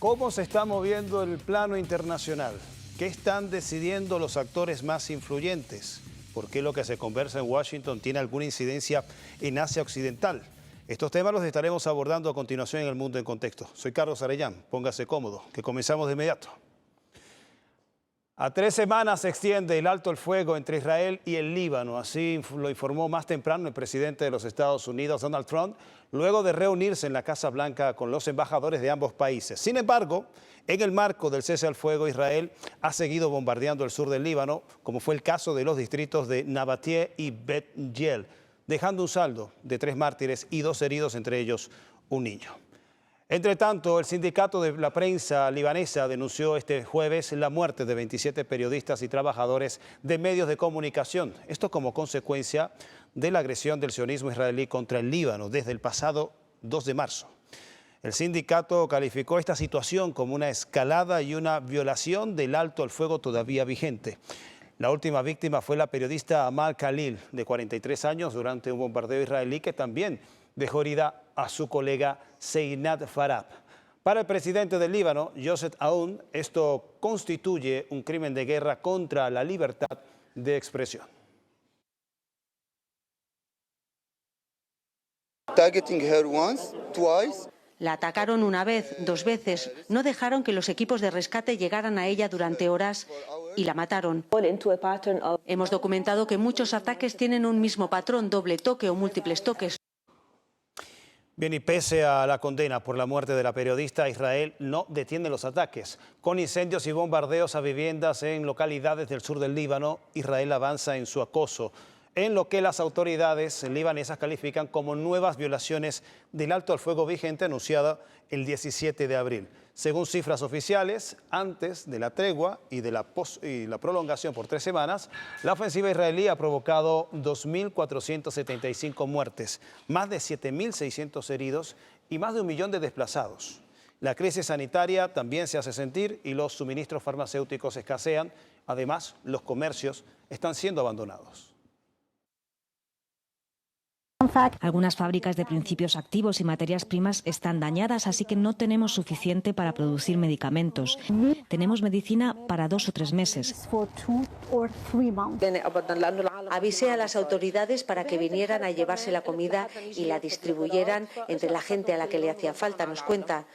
¿Cómo se está moviendo el plano internacional? ¿Qué están decidiendo los actores más influyentes? ¿Por qué lo que se conversa en Washington tiene alguna incidencia en Asia Occidental? Estos temas los estaremos abordando a continuación en El Mundo en Contexto. Soy Carlos Arellán, póngase cómodo, que comenzamos de inmediato. A 3 semanas se extiende el alto el fuego entre Israel y el Líbano. Así lo informó más temprano el presidente de los Estados Unidos, Donald Trump, luego de reunirse en la Casa Blanca con los embajadores de ambos países. Sin embargo, en el marco del cese al fuego, Israel ha seguido bombardeando el sur del Líbano, como fue el caso de los distritos de Nabatie y Bet Yel, dejando un saldo de 3 mártires y 2 heridos, entre ellos un niño. Entre tanto, el sindicato de la prensa libanesa denunció este jueves la muerte de 27 periodistas y trabajadores de medios de comunicación. Esto como consecuencia de la agresión del sionismo israelí contra el Líbano desde el pasado 2 de marzo. El sindicato calificó esta situación como una escalada y una violación del alto al fuego todavía vigente. La última víctima fue la periodista Amal Khalil, de 43 años, durante un bombardeo israelí que también dejó herida a su colega Seinat Farab. Para el presidente del Líbano, Joseph Aoun, esto constituye un crimen de guerra contra la libertad de expresión. Targeting her once, twice. La atacaron una vez, 2 veces, no dejaron que los equipos de rescate llegaran a ella durante horas y la mataron. Hemos documentado que muchos ataques tienen un mismo patrón, doble toque o múltiples toques. Bien, y pese a la condena por la muerte de la periodista, Israel no detiene los ataques. Con incendios y bombardeos a viviendas en localidades del sur del Líbano, Israel avanza en su acoso, en lo que las autoridades libanesas califican como nuevas violaciones del alto al fuego vigente anunciada el 17 de abril. Según cifras oficiales, antes de la tregua y de la prolongación por 3 semanas, la ofensiva israelí ha provocado 2.475 muertes, más de 7.600 heridos y más de 1 millón de desplazados. La crisis sanitaria también se hace sentir y los suministros farmacéuticos escasean. Además, los comercios están siendo abandonados. Algunas fábricas de principios activos y materias primas están dañadas, así que no tenemos suficiente para producir medicamentos. Tenemos medicina para 2 o 3 meses. Avisé a las autoridades para que vinieran a llevarse la comida y la distribuyeran entre la gente a la que le hacía falta, nos cuenta.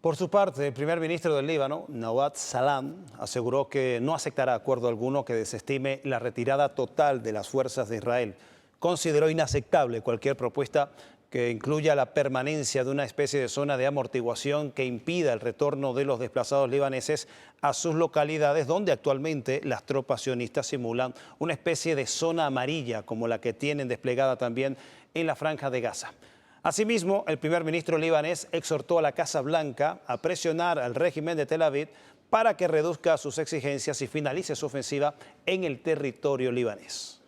Por su parte, el primer ministro del Líbano, Nawaf Salam, aseguró que no aceptará acuerdo alguno que desestime la retirada total de las fuerzas de Israel. Consideró inaceptable cualquier propuesta que incluya la permanencia de una especie de zona de amortiguación que impida el retorno de los desplazados libaneses a sus localidades, donde actualmente las tropas sionistas simulan una especie de zona amarilla, como la que tienen desplegada también en la Franja de Gaza. Asimismo, el primer ministro libanés exhortó a la Casa Blanca a presionar al régimen de Tel Aviv para que reduzca sus exigencias y finalice su ofensiva en el territorio libanés.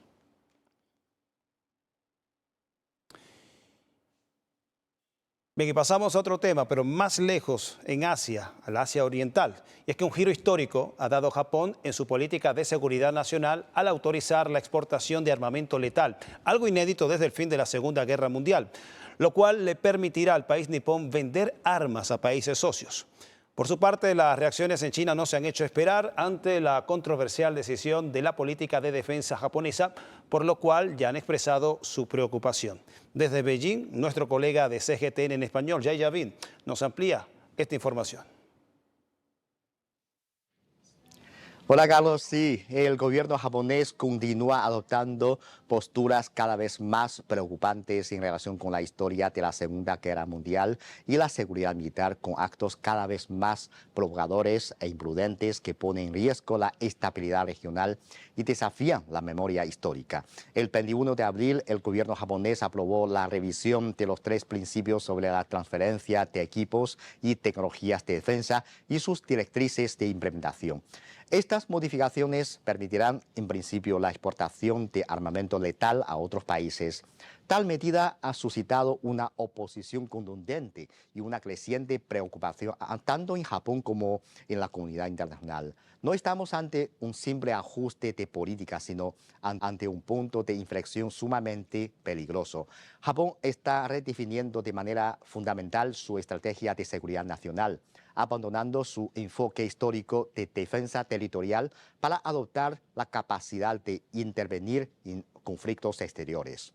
Bien, y pasamos a otro tema, pero más lejos, en Asia, al Asia Oriental. Y es que un giro histórico ha dado Japón en su política de seguridad nacional al autorizar la exportación de armamento letal, algo inédito desde el fin de la Segunda Guerra Mundial, lo cual le permitirá al país nipón vender armas a países socios. Por su parte, las reacciones en China no se han hecho esperar ante la controversial decisión de la política de defensa japonesa, por lo cual ya han expresado su preocupación. Desde Beijing, nuestro colega de CGTN en español, Yaya Bin, nos amplía esta información. Hola Carlos, sí, el gobierno japonés continúa adoptando posturas cada vez más preocupantes en relación con la historia de la Segunda Guerra Mundial y la seguridad militar, con actos cada vez más provocadores e imprudentes que ponen en riesgo la estabilidad regional y desafían la memoria histórica. El 21 de abril, el gobierno japonés aprobó la revisión de los 3 principios sobre la transferencia de equipos y tecnologías de defensa y sus directrices de implementación. Estas modificaciones permitirán, en principio, la exportación de armamento letal a otros países. Tal medida ha suscitado una oposición contundente y una creciente preocupación tanto en Japón como en la comunidad internacional. No estamos ante un simple ajuste de política, sino ante un punto de inflexión sumamente peligroso. Japón está redefiniendo de manera fundamental su estrategia de seguridad nacional, abandonando su enfoque histórico de defensa territorial para adoptar la capacidad de intervenir en conflictos exteriores.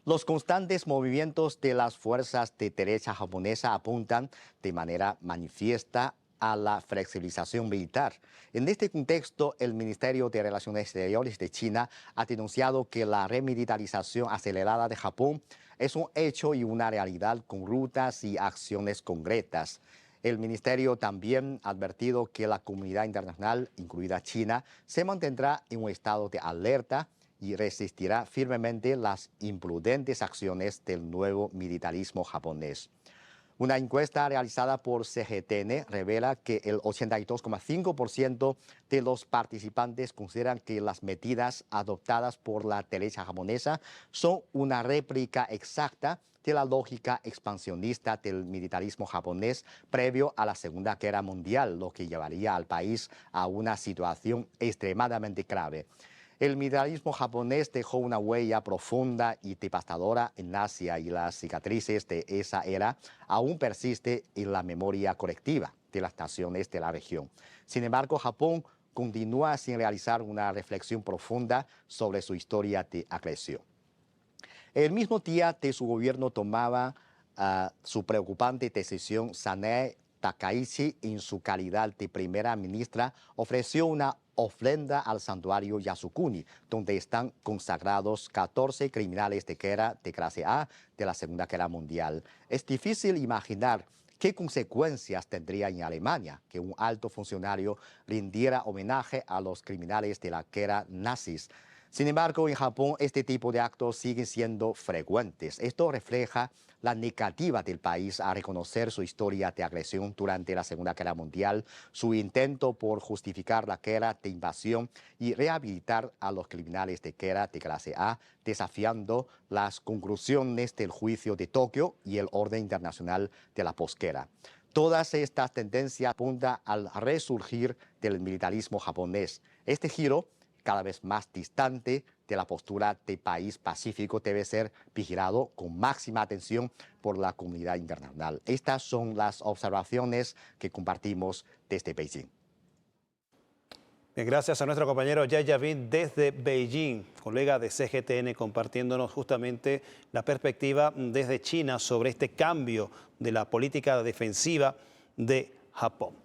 Los constantes movimientos de las fuerzas de derecha japonesa apuntan de manera manifiesta a la flexibilización militar. En este contexto, el Ministerio de Relaciones Exteriores de China ha denunciado que la remilitarización acelerada de Japón es un hecho y una realidad con rutas y acciones concretas. El ministerio también ha advertido que la comunidad internacional, incluida China, se mantendrá en un estado de alerta y resistirá firmemente las imprudentes acciones del nuevo militarismo japonés. Una encuesta realizada por CGTN revela que el 82,5% de los participantes consideran que las medidas adoptadas por la derecha japonesa son una réplica exacta de la lógica expansionista del militarismo japonés previo a la Segunda Guerra Mundial, lo que llevaría al país a una situación extremadamente grave. El militarismo japonés dejó una huella profunda y devastadora en Asia y las cicatrices de esa era aún persisten en la memoria colectiva de las naciones de la región. Sin embargo, Japón continúa sin realizar una reflexión profunda sobre su historia de agresión. El mismo día de su gobierno tomaba su preocupante decisión, Sanae Takaichi, en su calidad de primera ministra, ofreció una ofrenda al santuario Yasukuni, donde están consagrados 14 criminales de guerra de clase A de la Segunda Guerra Mundial. Es difícil imaginar qué consecuencias tendría en Alemania que un alto funcionario rindiera homenaje a los criminales de la guerra nazis. Sin embargo, en Japón este tipo de actos siguen siendo frecuentes. Esto refleja la negativa del país a reconocer su historia de agresión durante la Segunda Guerra Mundial, su intento por justificar la guerra de invasión y rehabilitar a los criminales de guerra de clase A, desafiando las conclusiones del juicio de Tokio y el orden internacional de la posguerra. Todas estas tendencias apuntan al resurgir del militarismo japonés. Este giro, cada vez más distante de la postura de país pacífico, debe ser vigilado con máxima atención por la comunidad internacional. Estas son las observaciones que compartimos desde Beijing. Bien, gracias a nuestro compañero Yai Yavin desde Beijing, colega de CGTN, compartiéndonos justamente la perspectiva desde China sobre este cambio de la política defensiva de Japón.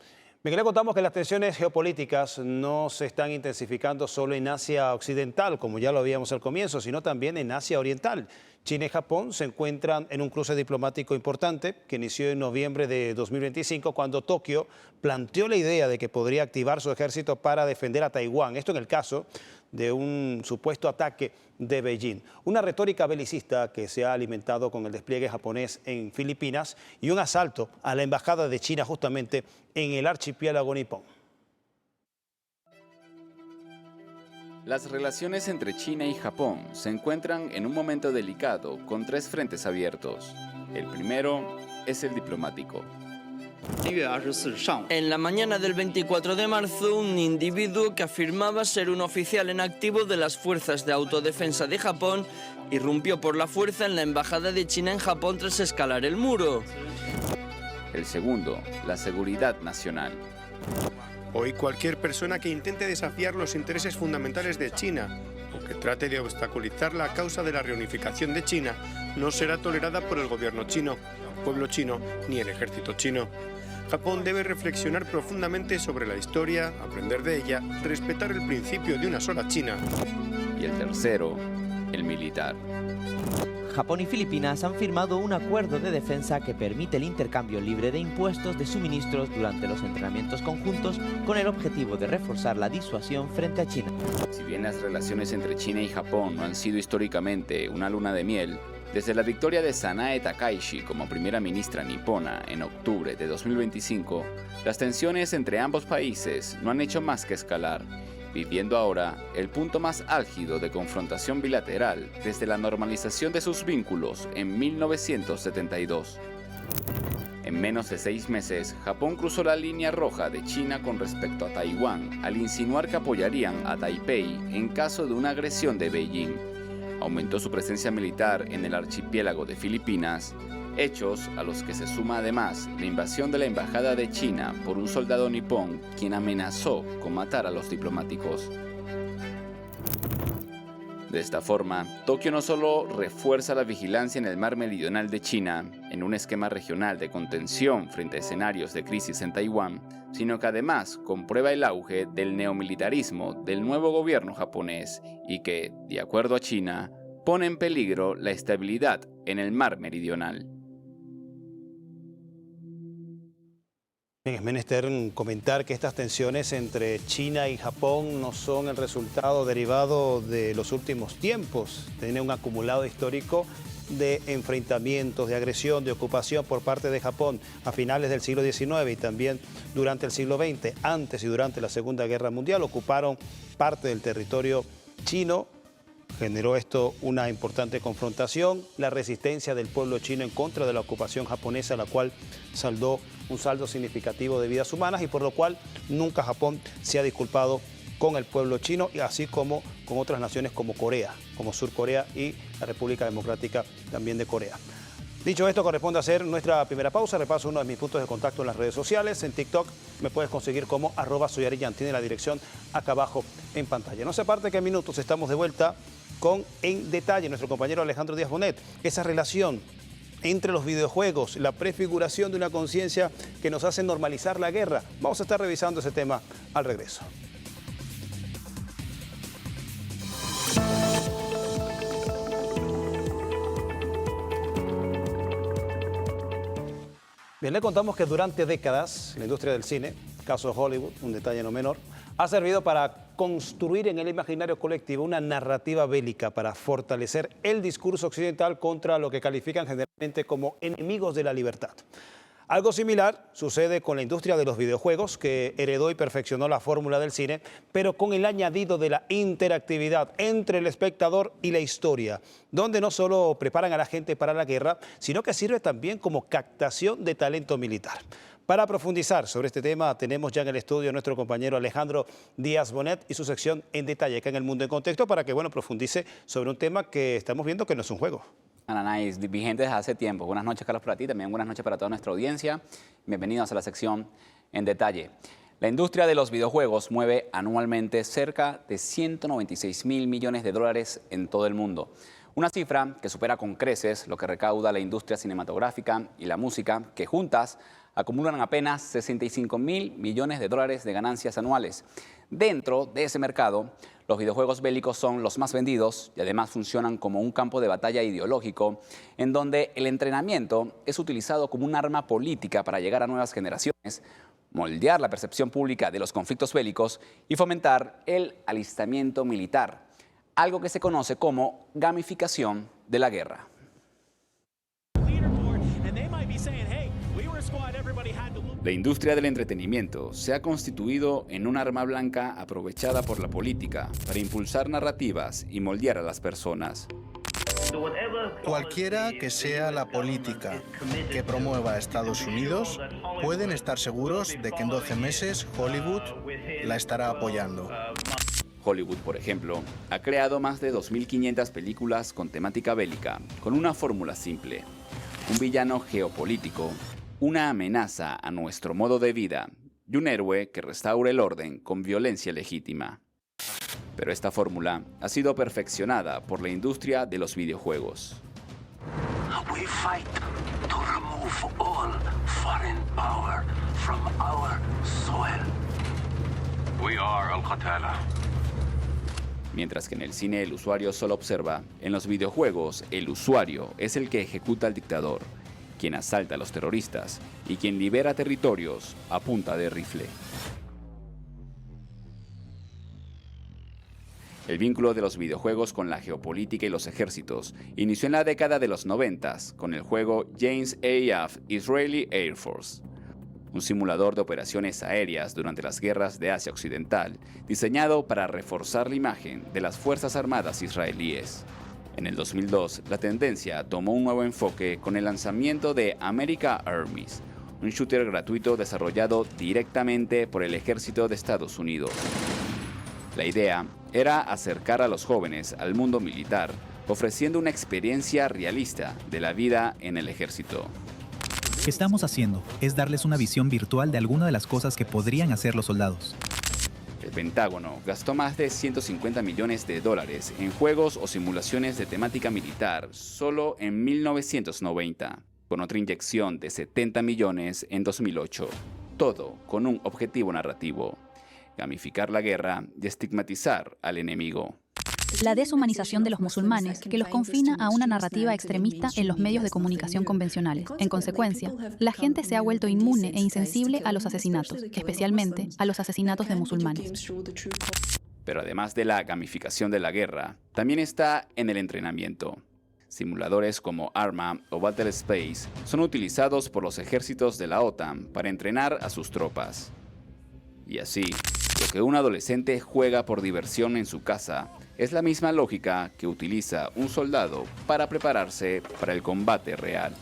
Bien, le contamos que las tensiones geopolíticas no se están intensificando solo en Asia Occidental, como ya lo habíamos al comienzo, sino también en Asia Oriental. China y Japón se encuentran en un cruce diplomático importante que inició en noviembre de 2025, cuando Tokio planteó la idea de que podría activar su ejército para defender a Taiwán. Esto en el caso de un supuesto ataque de Beijing. Una retórica belicista que se ha alimentado con el despliegue japonés en Filipinas y un asalto a la embajada de China justamente en el archipiélago nipón. Las relaciones entre China y Japón se encuentran en un momento delicado con tres frentes abiertos. El primero es el diplomático. En la mañana del 24 de marzo, un individuo que afirmaba ser un oficial en activo de las Fuerzas de Autodefensa de Japón irrumpió por la fuerza en la embajada de China en Japón tras escalar el muro. El segundo, la seguridad nacional. Hoy cualquier persona que intente desafiar los intereses fundamentales de China o que trate de obstaculizar la causa de la reunificación de China no será tolerada por el gobierno chino, el pueblo chino ni el ejército chino. Japón debe reflexionar profundamente sobre la historia, aprender de ella, respetar el principio de una sola China. Y el tercero, el militar. Japón y Filipinas han firmado un acuerdo de defensa que permite el intercambio libre de impuestos de suministros durante los entrenamientos conjuntos con el objetivo de reforzar la disuasión frente a China. Si bien las relaciones entre China y Japón no han sido históricamente una luna de miel, Desde la victoria de Sanae Takaichi como primera ministra nipona en octubre de 2025, las tensiones entre ambos países no han hecho más que escalar, viviendo ahora el punto más álgido de confrontación bilateral desde la normalización de sus vínculos en 1972. En menos de 6 meses, Japón cruzó la línea roja de China con respecto a Taiwán al insinuar que apoyarían a Taipei en caso de una agresión de Beijing. Aumentó su presencia militar en el archipiélago de Filipinas, hechos a los que se suma además la invasión de la embajada de China por un soldado nipón quien amenazó con matar a los diplomáticos. De esta forma, Tokio no solo refuerza la vigilancia en el mar meridional de China, en un esquema regional de contención frente a escenarios de crisis en Taiwán, sino que además comprueba el auge del neomilitarismo del nuevo gobierno japonés y que, de acuerdo a China, pone en peligro la estabilidad en el mar meridional. Bien, es menester comentar que estas tensiones entre China y Japón no son el resultado derivado de los últimos tiempos. Tiene un acumulado histórico de enfrentamientos, de agresión, de ocupación por parte de Japón a finales del siglo XIX y también durante el siglo XX. Antes y durante la Segunda Guerra Mundial ocuparon parte del territorio chino. Generó esto una importante confrontación, la resistencia del pueblo chino en contra de la ocupación japonesa, la cual saldó un saldo significativo de vidas humanas y por lo cual nunca Japón se ha disculpado con el pueblo chino, así como con otras naciones como Corea, como Sur Corea y la República Democrática también de Corea. Dicho esto, corresponde hacer nuestra primera pausa. Repaso uno de mis puntos de contacto en las redes sociales. En TikTok me puedes conseguir como @soyarillan. Tiene la dirección acá abajo en pantalla. No se aparte que en minutos estamos de vuelta con En Detalle, nuestro compañero Alejandro Díaz Bonet. Esa relación entre los videojuegos, la prefiguración de una conciencia que nos hace normalizar la guerra. Vamos a estar revisando ese tema al regreso. Bien, le contamos que durante décadas la industria del cine, caso Hollywood, un detalle no menor, ha servido para construir en el imaginario colectivo una narrativa bélica para fortalecer el discurso occidental contra lo que califican generalmente como enemigos de la libertad. Algo similar sucede con la industria de los videojuegos, que heredó y perfeccionó la fórmula del cine, pero con el añadido de la interactividad entre el espectador y la historia, donde no solo preparan a la gente para la guerra, sino que sirve también como captación de talento militar. Para profundizar sobre este tema, tenemos ya en el estudio a nuestro compañero Alejandro Díaz Bonet y su sección En Detalle, acá en El Mundo en Contexto, para que profundice sobre un tema que estamos viendo que no es un juego. Ananáis, vigente desde hace tiempo. Buenas noches, Carlos, para ti, también buenas noches para toda nuestra audiencia. Bienvenidos a la sección En Detalle. La industria de los videojuegos mueve anualmente cerca de 196.000 millones de dólares en todo el mundo. Una cifra que supera con creces lo que recauda la industria cinematográfica y la música, que juntas acumulan apenas 65.000 millones de dólares de ganancias anuales. Dentro de ese mercado, los videojuegos bélicos son los más vendidos y además funcionan como un campo de batalla ideológico en donde el entrenamiento es utilizado como un arma política para llegar a nuevas generaciones, moldear la percepción pública de los conflictos bélicos y fomentar el alistamiento militar, algo que se conoce como gamificación de la guerra. La industria del entretenimiento se ha constituido en un arma blanca aprovechada por la política para impulsar narrativas y moldear a las personas. Cualquiera que sea la política que promueva a Estados Unidos, pueden estar seguros de que en 12 meses Hollywood la estará apoyando. Hollywood, por ejemplo, ha creado más de 2.500 películas con temática bélica, con una fórmula simple: un villano geopolítico, una amenaza a nuestro modo de vida y un héroe que restaure el orden con violencia legítima. Pero esta fórmula ha sido perfeccionada por la industria de los videojuegos. We fight to remove all foreign power from our soil. We are Al-Qatala. Mientras que en el cine el usuario solo observa, en los videojuegos el usuario es el que ejecuta al dictador, quien asalta a los terroristas y quien libera territorios a punta de rifle. El vínculo de los videojuegos con la geopolítica y los ejércitos inició en la década de los 90 con el juego James AF Israeli Air Force, un simulador de operaciones aéreas durante las guerras de Asia Occidental, diseñado para reforzar la imagen de las Fuerzas Armadas israelíes. En el 2002, la tendencia tomó un nuevo enfoque con el lanzamiento de America Armies, un shooter gratuito desarrollado directamente por el ejército de Estados Unidos. La idea era acercar a los jóvenes al mundo militar, ofreciendo una experiencia realista de la vida en el ejército. Lo que estamos haciendo es darles una visión virtual de alguna de las cosas que podrían hacer los soldados. El Pentágono gastó más de $150 millones en juegos o simulaciones de temática militar solo en 1990, con otra inyección de 70 millones en 2008, todo con un objetivo narrativo: gamificar la guerra y estigmatizar al enemigo. La deshumanización de los musulmanes, que los confina a una narrativa extremista en los medios de comunicación convencionales. En consecuencia, la gente se ha vuelto inmune e insensible a los asesinatos, especialmente a los asesinatos de musulmanes. Pero además de la gamificación de la guerra, también está en el entrenamiento. Simuladores como Arma o Battle Space son utilizados por los ejércitos de la OTAN para entrenar a sus tropas. Y así, lo que un adolescente juega por diversión en su casa es la misma lógica que utiliza un soldado para prepararse para el combate real.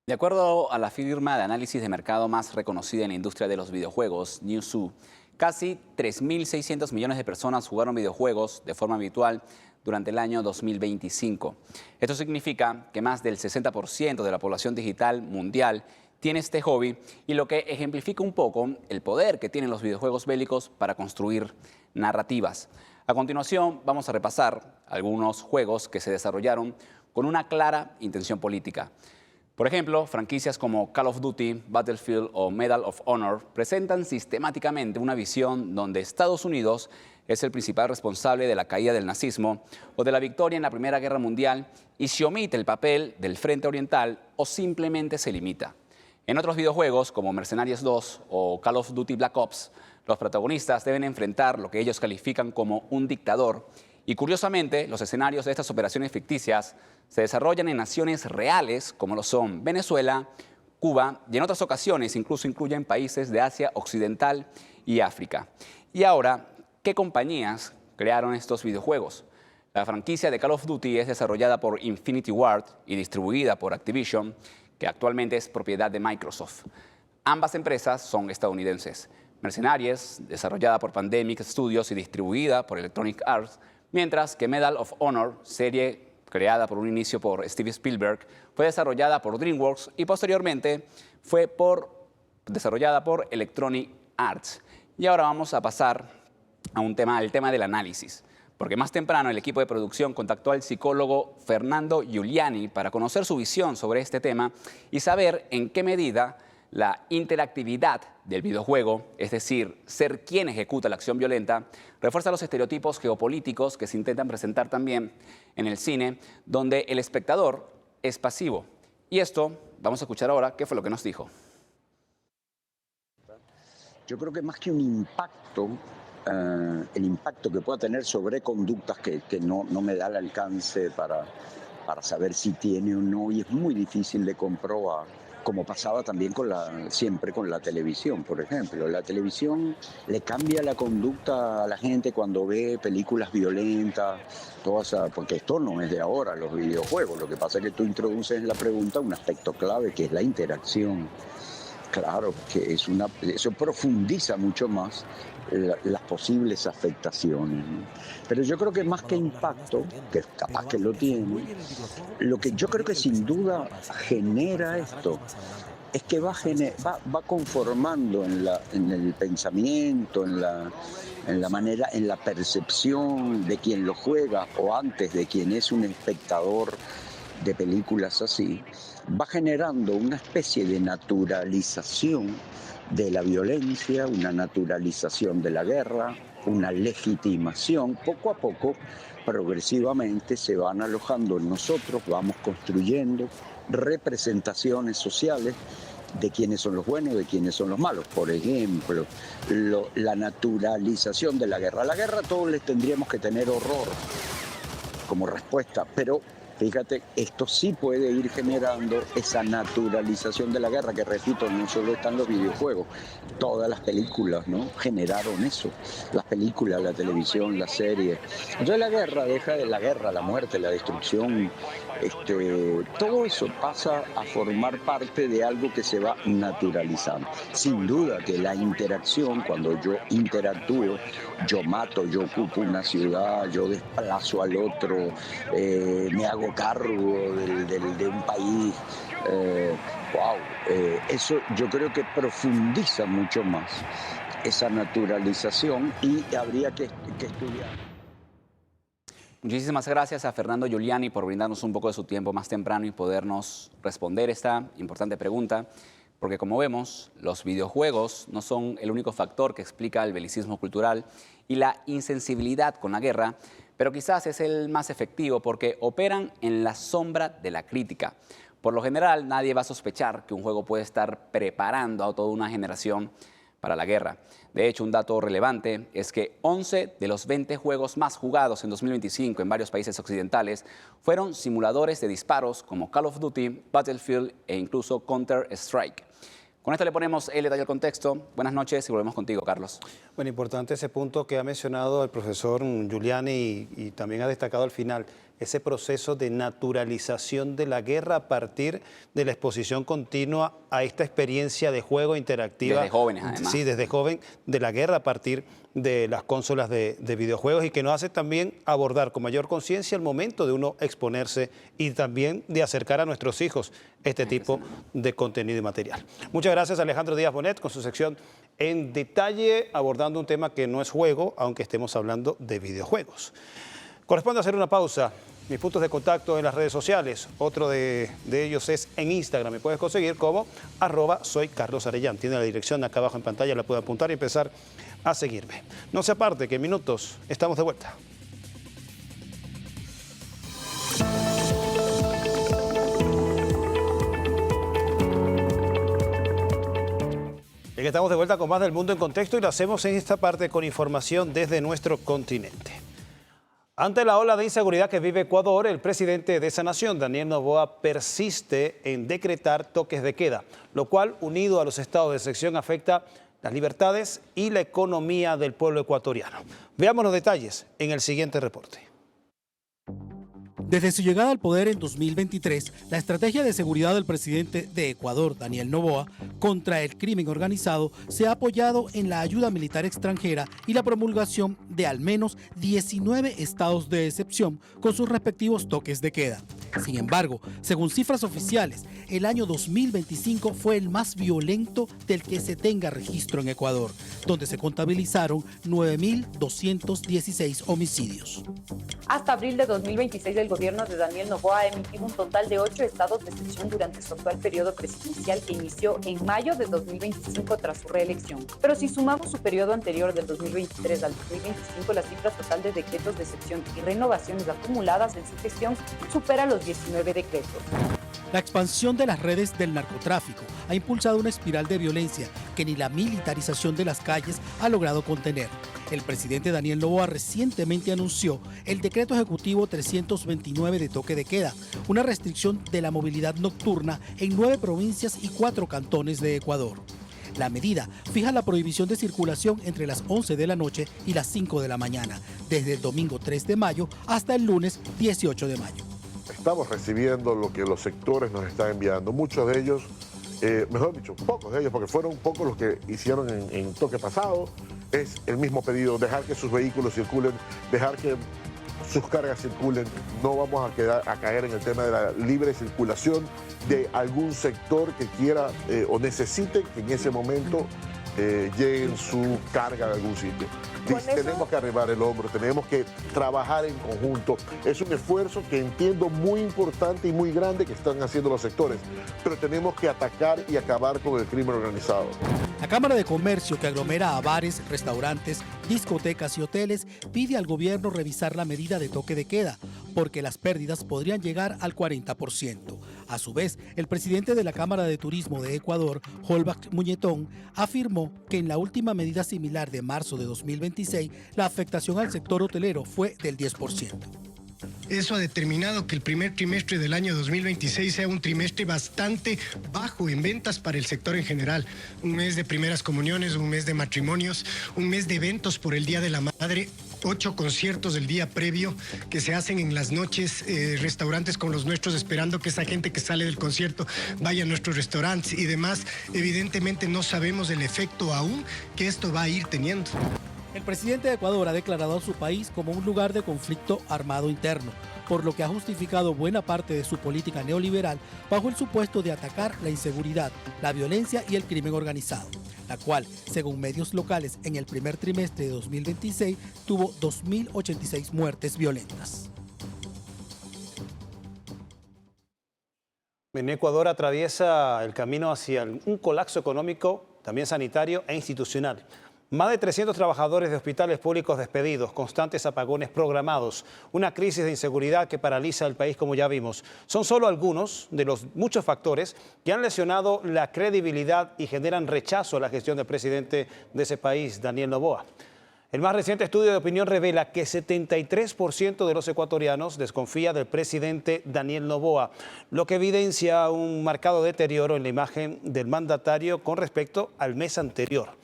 De acuerdo a la firma de análisis de mercado más reconocida en la industria de los videojuegos, Newzoo, casi 3.600 millones de personas jugaron videojuegos de forma habitual durante el año 2025. Esto significa que más del 60% de la población digital mundial tiene este hobby, y lo que ejemplifica un poco el poder que tienen los videojuegos bélicos para construir narrativas. A continuación vamos a repasar algunos juegos que se desarrollaron con una clara intención política. Por ejemplo, franquicias como Call of Duty, Battlefield o Medal of Honor presentan sistemáticamente una visión donde Estados Unidos es el principal responsable de la caída del nazismo o de la victoria en la Primera Guerra Mundial, y se omite el papel del Frente Oriental o simplemente se limita. En otros videojuegos, como Mercenarios 2 o Call of Duty Black Ops, los protagonistas deben enfrentar lo que ellos califican como un dictador, y curiosamente, los escenarios de estas operaciones ficticias se desarrollan en naciones reales, como lo son Venezuela, Cuba, y en otras ocasiones incluso incluyen países de Asia Occidental y África. Y ahora, ¿qué compañías crearon estos videojuegos? La franquicia de Call of Duty es desarrollada por Infinity Ward y distribuida por Activision, que actualmente es propiedad de Microsoft. Ambas empresas son estadounidenses. Mercenarios, desarrollada por Pandemic Studios y distribuida por Electronic Arts, mientras que Medal of Honor, serie creada por un inicio por Steve Spielberg, fue desarrollada por DreamWorks y posteriormente fue desarrollada por Electronic Arts. Y ahora vamos a pasar a el tema del análisis, porque más temprano el equipo de producción contactó al psicólogo Fernando Giuliani para conocer su visión sobre este tema y saber en qué medida la interactividad del videojuego, es decir, ser quien ejecuta la acción violenta, refuerza los estereotipos geopolíticos que se intentan presentar también en el cine, donde el espectador es pasivo. Y esto, vamos a escuchar ahora qué fue lo que nos dijo. Yo creo que más que un impacto, el impacto que pueda tener sobre conductas que no me da el alcance para saber si tiene o no, y es muy difícil de comprobar, como pasaba también siempre con la televisión, por ejemplo. La televisión le cambia la conducta a la gente cuando ve películas violentas, porque esto no es de ahora, los videojuegos. Lo que pasa es que tú introduces en la pregunta un aspecto clave, que es la interacción. Claro, que eso profundiza mucho más las posibles afectaciones, ¿no? Pero yo creo que más que impacto, que capaz que lo tiene, lo que yo creo que sin duda genera esto es que va conformando en el pensamiento, en la manera, en la percepción de quien lo juega, o antes de quien es un espectador de películas así, va generando una especie de naturalización de la violencia, una naturalización de la guerra, una legitimación. Poco a poco, progresivamente, se van alojando en nosotros, vamos construyendo representaciones sociales de quiénes son los buenos, de quiénes son los malos. Por ejemplo, la naturalización de la guerra. A la guerra todos les tendríamos que tener horror como respuesta, pero fíjate, esto sí puede ir generando esa naturalización de la guerra, que repito, no solo están los videojuegos, todas las películas, ¿no? Generaron eso, las películas, la televisión, las series. Entonces la guerra deja de la guerra, la muerte, la destrucción, todo eso pasa a formar parte de algo que se va naturalizando. Sin duda que la interacción, cuando yo interactúo, yo mato, yo ocupo una ciudad, yo desplazo al otro, me hago cargo de un país, eso yo creo que profundiza mucho más esa naturalización y habría que estudiar. Muchísimas gracias a Fernando Giuliani por brindarnos un poco de su tiempo más temprano y podernos responder esta importante pregunta, porque como vemos, los videojuegos no son el único factor que explica el belicismo cultural y la insensibilidad con la guerra, pero quizás es el más efectivo porque operan en la sombra de la crítica. Por lo general, nadie va a sospechar que un juego puede estar preparando a toda una generación para la guerra. De hecho, un dato relevante es que 11 de los 20 juegos más jugados en 2025 en varios países occidentales fueron simuladores de disparos como Call of Duty, Battlefield e incluso Counter-Strike. Con esto le ponemos el detalle al contexto. Buenas noches y volvemos contigo, Carlos. Bueno, importante ese punto que ha mencionado el profesor Giuliani y también ha destacado al final, ese proceso de naturalización de la guerra a partir de la exposición continua a esta experiencia de juego interactiva. Desde jóvenes, además. Sí, desde joven, de la guerra a partir de las consolas de videojuegos y que nos hace también abordar con mayor conciencia el momento de uno exponerse y también de acercar a nuestros hijos este tipo de contenido y material. Muchas gracias a Alejandro Díaz Bonet con su sección En Detalle, abordando un tema que no es juego, aunque estemos hablando de videojuegos. Corresponde hacer una pausa. Mis puntos de contacto en las redes sociales, otro de ellos es en Instagram. Me puedes conseguir como @soycarlosarellán. Tiene la dirección acá abajo en pantalla, la puede apuntar y empezar a seguirme. No se aparte, que en minutos estamos de vuelta. Bien, estamos de vuelta con más del Mundo en Contexto y lo hacemos en esta parte con información desde nuestro continente. Ante la ola de inseguridad que vive Ecuador, el presidente de esa nación, Daniel Noboa, persiste en decretar toques de queda, lo cual, unido a los estados de excepción, afecta las libertades y la economía del pueblo ecuatoriano. Veamos los detalles en el siguiente reporte. Desde su llegada al poder en 2023, la estrategia de seguridad del presidente de Ecuador, Daniel Noboa, contra el crimen organizado se ha apoyado en la ayuda militar extranjera y la promulgación de al menos 19 estados de excepción con sus respectivos toques de queda. Sin embargo, según cifras oficiales, el año 2025 fue el más violento del que se tenga registro en Ecuador, donde se contabilizaron 9.216 homicidios. Hasta abril de 2026, el gobierno de Daniel Noboa ha emitido un total de 8 estados de excepción durante su actual periodo presidencial que inició en mayo de 2025 tras su reelección. Pero si sumamos su periodo anterior del 2023 al 2025, la cifra total de decretos de excepción y renovaciones acumuladas en su gestión supera los 19 decretos. La expansión de las redes del narcotráfico ha impulsado una espiral de violencia que ni la militarización de las calles ha logrado contener. El presidente Daniel Noboa recientemente anunció el decreto ejecutivo 329 de toque de queda, una restricción de la movilidad nocturna en 9 provincias y 4 cantones de Ecuador. La medida fija la prohibición de circulación entre las 11 de la noche y las 5 de la mañana, desde el domingo 3 de mayo hasta el lunes 18 de mayo. Estamos recibiendo lo que los sectores nos están enviando, muchos de ellos, mejor dicho, pocos de ellos, porque fueron pocos los que hicieron en toque pasado, es el mismo pedido, dejar que sus vehículos circulen, dejar que sus cargas circulen, no vamos a caer en el tema de la libre circulación de algún sector que quiera o necesite que en ese momento lleguen su carga a algún sitio. Tenemos que arribar el hombro, tenemos que trabajar en conjunto. Es un esfuerzo que entiendo muy importante y muy grande que están haciendo los sectores, pero tenemos que atacar y acabar con el crimen organizado. La Cámara de Comercio, que aglomera a bares, restaurantes, discotecas y hoteles, pide al gobierno revisar la medida de toque de queda, porque las pérdidas podrían llegar al 40%. A su vez, el presidente de la Cámara de Turismo de Ecuador, Holbach Muñetón, afirmó que en la última medida similar de marzo de 2026, la afectación al sector hotelero fue del 10%. Eso ha determinado que el primer trimestre del año 2026 sea un trimestre bastante bajo en ventas para el sector en general. Un mes de primeras comuniones, un mes de matrimonios, un mes de eventos por el Día de la Madre, 8 conciertos del día previo que se hacen en las noches, restaurantes con los nuestros, esperando que esa gente que sale del concierto vaya a nuestros restaurantes y demás. Evidentemente no sabemos el efecto aún que esto va a ir teniendo. El presidente de Ecuador ha declarado a su país como un lugar de conflicto armado interno, por lo que ha justificado buena parte de su política neoliberal bajo el supuesto de atacar la inseguridad, la violencia y el crimen organizado, la cual, según medios locales, en el primer trimestre de 2026 tuvo 2.086 muertes violentas. En Ecuador atraviesa el camino hacia un colapso económico, también sanitario e institucional. Más de 300 trabajadores de hospitales públicos despedidos, constantes apagones programados, una crisis de inseguridad que paraliza el país como ya vimos. Son solo algunos de los muchos factores que han lesionado la credibilidad y generan rechazo a la gestión del presidente de ese país, Daniel Noboa. El más reciente estudio de opinión revela que 73% de los ecuatorianos desconfía del presidente Daniel Noboa, lo que evidencia un marcado deterioro en la imagen del mandatario con respecto al mes anterior.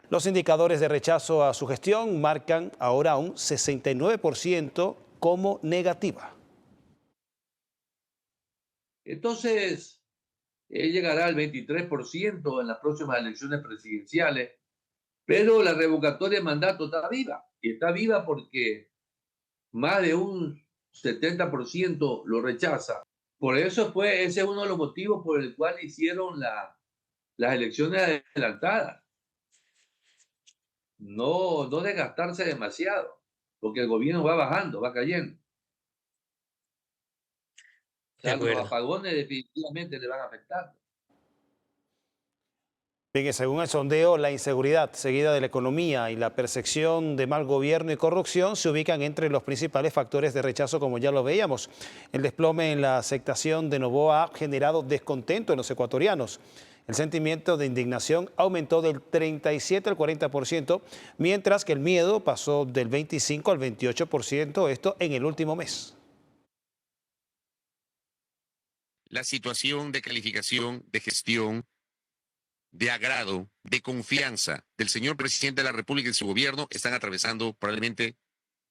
Los indicadores de rechazo a su gestión marcan ahora un 69% como negativa. Entonces, él llegará al 23% en las próximas elecciones presidenciales, pero la revocatoria de mandato está viva. Y está viva porque más de un 70% lo rechaza. Por eso ese es uno de los motivos por el cual hicieron las elecciones adelantadas. No desgastarse demasiado, porque el gobierno va bajando, va cayendo. O sea, los apagones definitivamente le van a afectar. Bien, según el sondeo, la inseguridad seguida de la economía y la percepción de mal gobierno y corrupción se ubican entre los principales factores de rechazo, como ya lo veíamos. El desplome en la aceptación de Noboa ha generado descontento en los ecuatorianos. El sentimiento de indignación aumentó del 37 al 40%, mientras que el miedo pasó del 25 al 28%, esto en el último mes. La situación de calificación, de gestión, de agrado, de confianza del señor presidente de la República y su gobierno están atravesando probablemente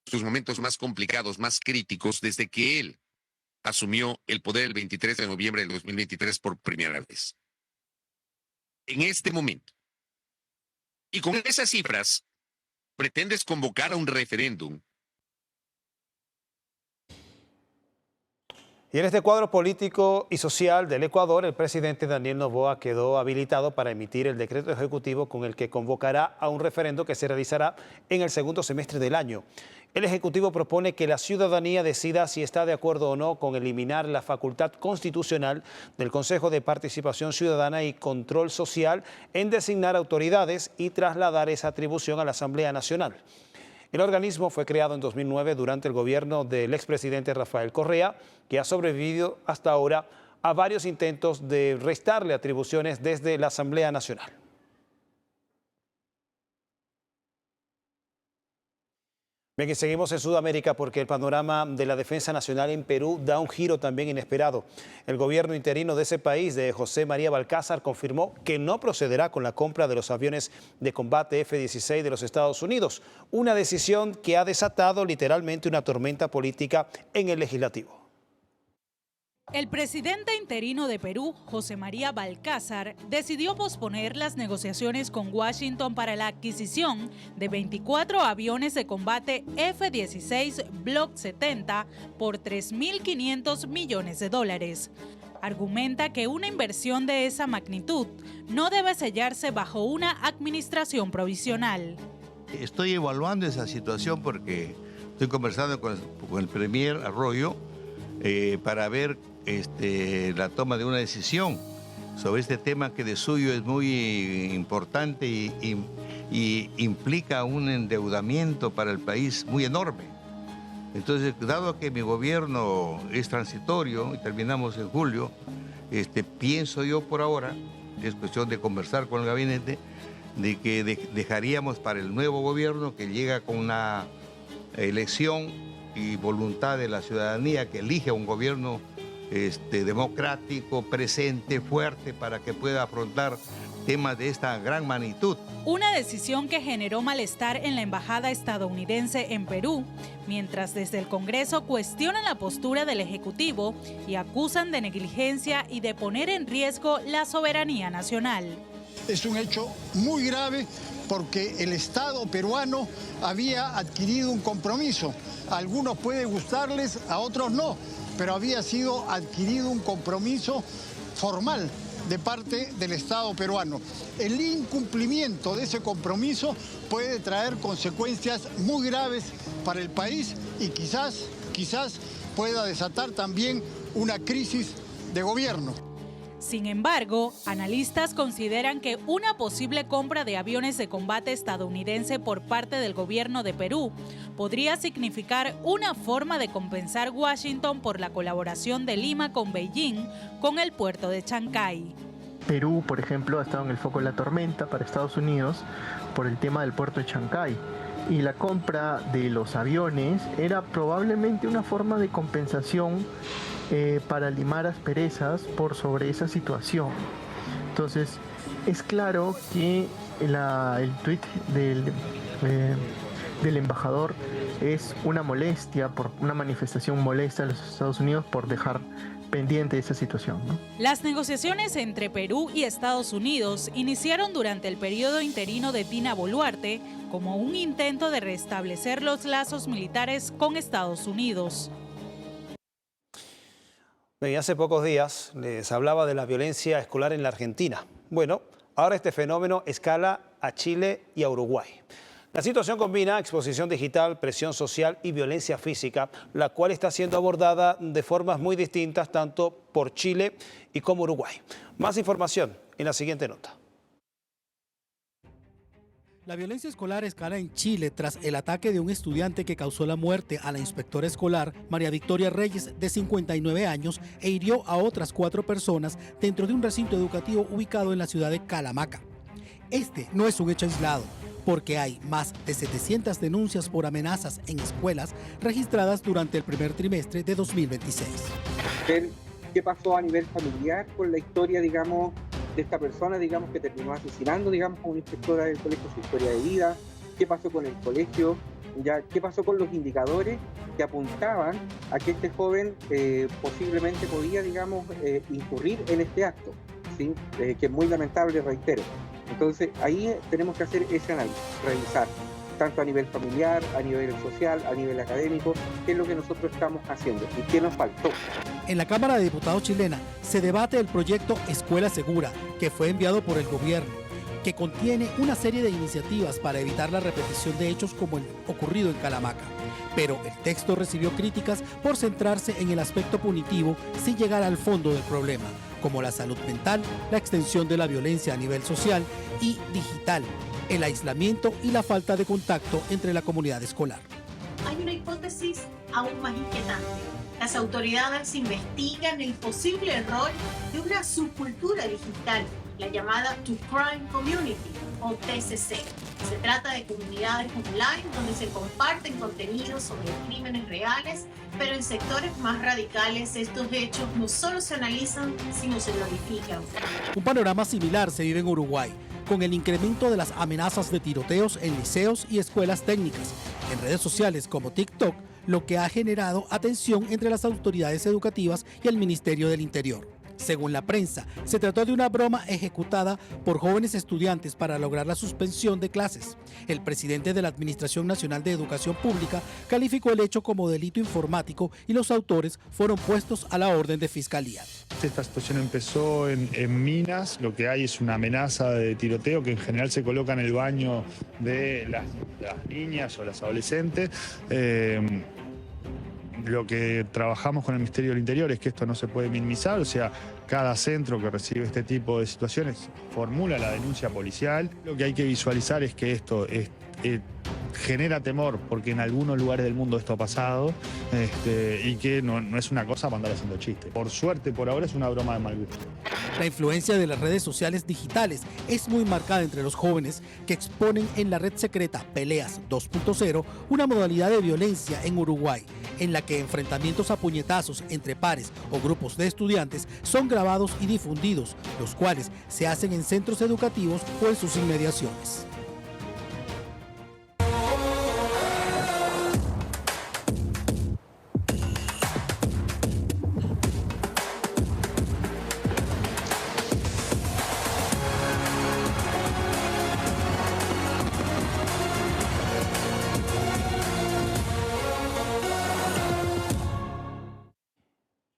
sus momentos más complicados, más críticos, desde que él asumió el poder el 23 de noviembre del 2023 por primera vez. En este momento, y con esas cifras, pretendes convocar a un referéndum. Y en este cuadro político y social del Ecuador, el presidente Daniel Noboa quedó habilitado para emitir el decreto ejecutivo con el que convocará a un referendo que se realizará en el segundo semestre del año. El Ejecutivo propone que la ciudadanía decida si está de acuerdo o no con eliminar la facultad constitucional del Consejo de Participación Ciudadana y Control Social en designar autoridades y trasladar esa atribución a la Asamblea Nacional. El organismo fue creado en 2009 durante el gobierno del expresidente Rafael Correa, que ha sobrevivido hasta ahora a varios intentos de restarle atribuciones desde la Asamblea Nacional. Bien, y seguimos en Sudamérica porque el panorama de la defensa nacional en Perú da un giro también inesperado. El gobierno interino de ese país, de José María Balcázar, confirmó que no procederá con la compra de los aviones de combate F-16 de los Estados Unidos, una decisión que ha desatado literalmente una tormenta política en el legislativo. El presidente interino de Perú, José María Balcázar, decidió posponer las negociaciones con Washington para la adquisición de 24 aviones de combate F-16 Block 70 por $3.500 millones. Argumenta que una inversión de esa magnitud no debe sellarse bajo una administración provisional. Estoy evaluando esa situación porque estoy conversando con el premier Arroyo para ver la toma de una decisión sobre este tema que de suyo es muy importante y y implica un endeudamiento para el país muy enorme. Entonces, dado que mi gobierno es transitorio y terminamos en julio, pienso yo por ahora, es cuestión de conversar con el gabinete, de que dejaríamos para el nuevo gobierno que llega con una elección y voluntad de la ciudadanía que elige un gobierno democrático, presente, fuerte, para que pueda afrontar temas de esta gran magnitud. Una decisión que generó malestar en la embajada estadounidense en Perú, mientras desde el Congreso cuestionan la postura del Ejecutivo y acusan de negligencia y de poner en riesgo la soberanía nacional. Es un hecho muy grave porque el Estado peruano había adquirido un compromiso. A algunos puede gustarles, a otros no, pero había sido adquirido un compromiso formal de parte del Estado peruano. El incumplimiento de ese compromiso puede traer consecuencias muy graves para el país y quizás pueda desatar también una crisis de gobierno. Sin embargo, analistas consideran que una posible compra de aviones de combate estadounidense por parte del gobierno de Perú podría significar una forma de compensar Washington por la colaboración de Lima con Beijing con el puerto de Chancay. Perú, por ejemplo, ha estado en el foco de la tormenta para Estados Unidos por el tema del puerto de Chancay. Y la compra de los aviones era probablemente una forma de compensación para limar asperezas sobre esa situación. Entonces, es claro que el tuit del embajador es una molestia, una manifestación molesta de los Estados Unidos por dejar pendiente de esa situación, ¿no? Las negociaciones entre Perú y Estados Unidos iniciaron durante el periodo interino de Dina Boluarte como un intento de restablecer los lazos militares con Estados Unidos. Bien, hace pocos días les hablaba de la violencia escolar en la Argentina. Bueno, ahora este fenómeno escala a Chile y a Uruguay. La situación combina exposición digital, presión social y violencia física, la cual está siendo abordada de formas muy distintas tanto por Chile y como Uruguay. Más información en la siguiente nota. La violencia escolar escala en Chile tras el ataque de un estudiante que causó la muerte a la inspectora escolar María Victoria Reyes, de 59 años, e hirió a otras 4 personas dentro de un recinto educativo ubicado en la ciudad de Calamaca. Este no es un hecho aislado, porque hay más de 700 denuncias por amenazas en escuelas registradas durante el primer trimestre de 2026. ¿Qué pasó a nivel familiar con la historia, digamos, de esta persona, digamos, que terminó asesinando, digamos, a una inspectora del colegio, su historia de vida? ¿Qué pasó con el colegio? ¿Qué pasó con los indicadores que apuntaban a que este joven posiblemente podía, digamos, incurrir en este acto? ¿Sí? Que es muy lamentable, reitero. Entonces, ahí tenemos que hacer ese análisis, revisar, tanto a nivel familiar, a nivel social, a nivel académico, qué es lo que nosotros estamos haciendo y qué nos faltó. En la Cámara de Diputados chilena se debate el proyecto Escuela Segura, que fue enviado por el gobierno, que contiene una serie de iniciativas para evitar la repetición de hechos como el ocurrido en Calamaca. Pero el texto recibió críticas por centrarse en el aspecto punitivo sin llegar al fondo del problema, como la salud mental, la extensión de la violencia a nivel social y digital, el aislamiento y la falta de contacto entre la comunidad escolar. Hay una hipótesis aún más inquietante. Las autoridades investigan el posible rol de una subcultura digital, la llamada To Crime Community o TCC. Se trata de comunidades online donde se comparten contenidos sobre crímenes reales, pero en sectores más radicales estos hechos no solo se analizan, sino se glorifican. Un panorama similar se vive en Uruguay, con el incremento de las amenazas de tiroteos en liceos y escuelas técnicas, en redes sociales como TikTok, lo que ha generado atención entre las autoridades educativas y el Ministerio del Interior. Según la prensa, se trató de una broma ejecutada por jóvenes estudiantes para lograr la suspensión de clases. El presidente de la Administración Nacional de Educación Pública calificó el hecho como delito informático y los autores fueron puestos a la orden de fiscalía. Esta situación empezó en Minas. Lo que hay es una amenaza de tiroteo que en general se coloca en el baño de las niñas o las adolescentes. Lo que trabajamos con el Ministerio del Interior es que esto no se puede minimizar, o sea, cada centro que recibe este tipo de situaciones formula la denuncia policial. Lo que hay que visualizar es que esto genera temor, porque en algunos lugares del mundo esto ha pasado, y que no es una cosa para andar haciendo chistes. Por suerte, por ahora es una broma de mal gusto. La influencia de las redes sociales digitales es muy marcada entre los jóvenes que exponen en la red secreta Peleas 2.0, una modalidad de violencia en Uruguay, en la que enfrentamientos a puñetazos entre pares o grupos de estudiantes son grabados y difundidos, los cuales se hacen en centros educativos o en sus inmediaciones.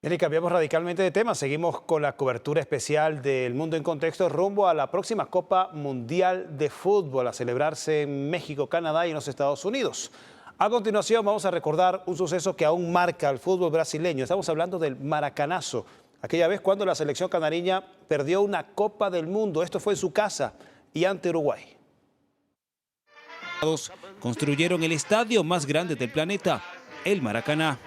Y cambiamos radicalmente de tema. Seguimos con la cobertura especial del Mundo en Contexto rumbo a la próxima Copa Mundial de Fútbol a celebrarse en México, Canadá y en los Estados Unidos. A continuación vamos a recordar un suceso que aún marca al fútbol brasileño. Estamos hablando del Maracanazo, aquella vez cuando la selección canareña perdió una Copa del Mundo. Esto fue en su casa y ante Uruguay. Construyeron el estadio más grande del planeta, el Maracaná.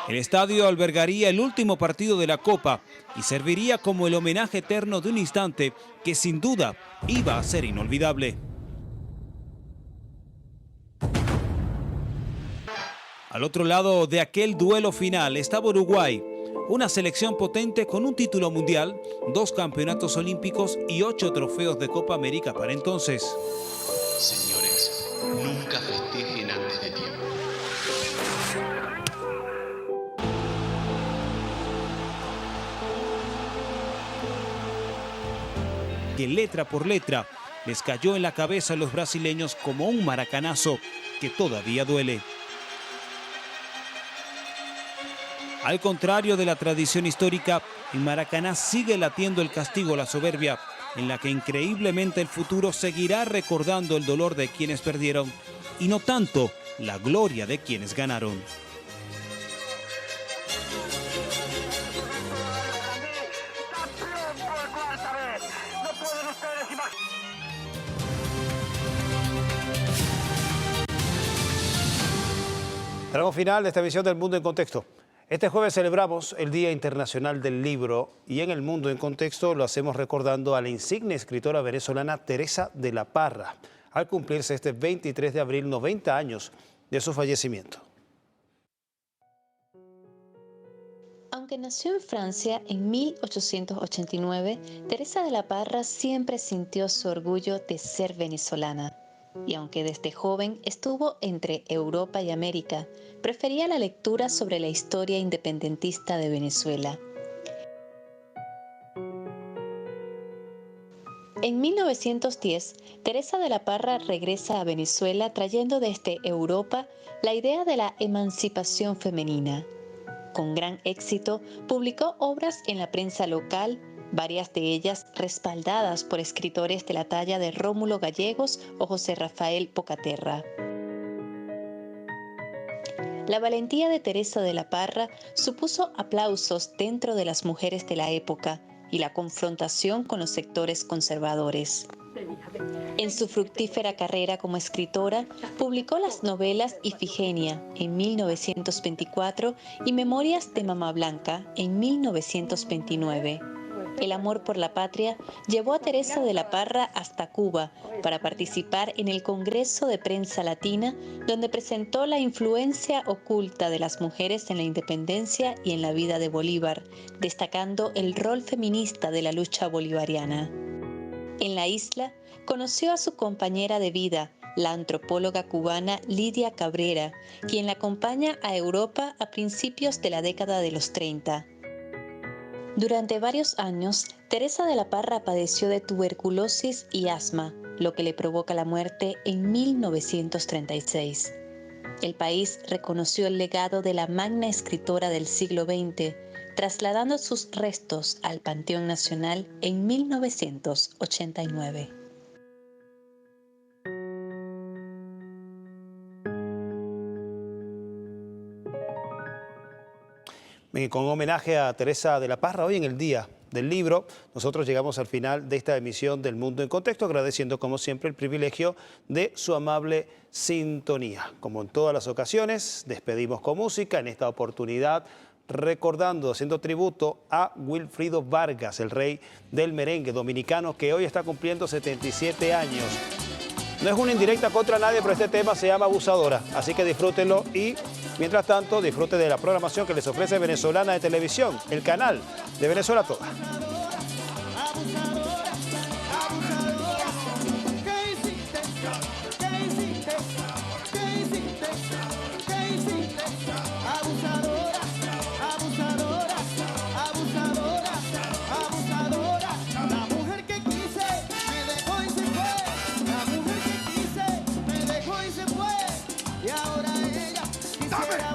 El estadio albergaría el último partido de la Copa y serviría como el homenaje eterno de un instante que sin duda iba a ser inolvidable. Al otro lado de aquel duelo final estaba Uruguay, una selección potente con un título mundial, 2 campeonatos olímpicos y 8 trofeos de Copa América para entonces. Señores, nunca festejen antes de tiempo. Que letra por letra les cayó en la cabeza a los brasileños como un maracanazo que todavía duele. Al contrario de la tradición histórica, en Maracaná sigue latiendo el castigo a la soberbia, en la que increíblemente el futuro seguirá recordando el dolor de quienes perdieron y no tanto la gloria de quienes ganaron. Tramo final de esta emisión del Mundo en Contexto. Este jueves celebramos el Día Internacional del Libro y en el Mundo en Contexto lo hacemos recordando a la insigne escritora venezolana Teresa de la Parra, al cumplirse este 23 de abril 90 años de su fallecimiento. Aunque nació en Francia en 1889, Teresa de la Parra siempre sintió su orgullo de ser venezolana. Y aunque desde joven estuvo entre Europa y América, prefería la lectura sobre la historia independentista de Venezuela. En 1910, Teresa de la Parra regresa a Venezuela trayendo desde Europa la idea de la emancipación femenina. Con gran éxito, publicó obras en la prensa local, varias de ellas respaldadas por escritores de la talla de Rómulo Gallegos o José Rafael Pocaterra. La valentía de Teresa de la Parra supuso aplausos dentro de las mujeres de la época y la confrontación con los sectores conservadores. En su fructífera carrera como escritora, publicó las novelas Ifigenia en 1924 y Memorias de Mamá Blanca en 1929. El amor por la patria llevó a Teresa de la Parra hasta Cuba para participar en el Congreso de Prensa Latina, donde presentó la influencia oculta de las mujeres en la independencia y en la vida de Bolívar, destacando el rol feminista de la lucha bolivariana. En la isla, conoció a su compañera de vida, la antropóloga cubana Lidia Cabrera, quien la acompaña a Europa a principios de la década de los 30. Durante varios años, Teresa de la Parra padeció de tuberculosis y asma, lo que le provoca la muerte en 1936. El país reconoció el legado de la magna escritora del siglo XX, trasladando sus restos al Panteón Nacional en 1989. Con homenaje a Teresa de la Parra, hoy en el Día del Libro, nosotros llegamos al final de esta emisión del Mundo en Contexto, agradeciendo como siempre el privilegio de su amable sintonía. Como en todas las ocasiones, despedimos con música, en esta oportunidad recordando, haciendo tributo a Wilfrido Vargas, el rey del merengue dominicano, que hoy está cumpliendo 77 años. No es una indirecta contra nadie, pero este tema se llama Abusadora, así que disfrútenlo y, mientras tanto, disfruten de la programación que les ofrece Venezolana de Televisión, el canal de Venezuela Toda. Y ahora ella quisiera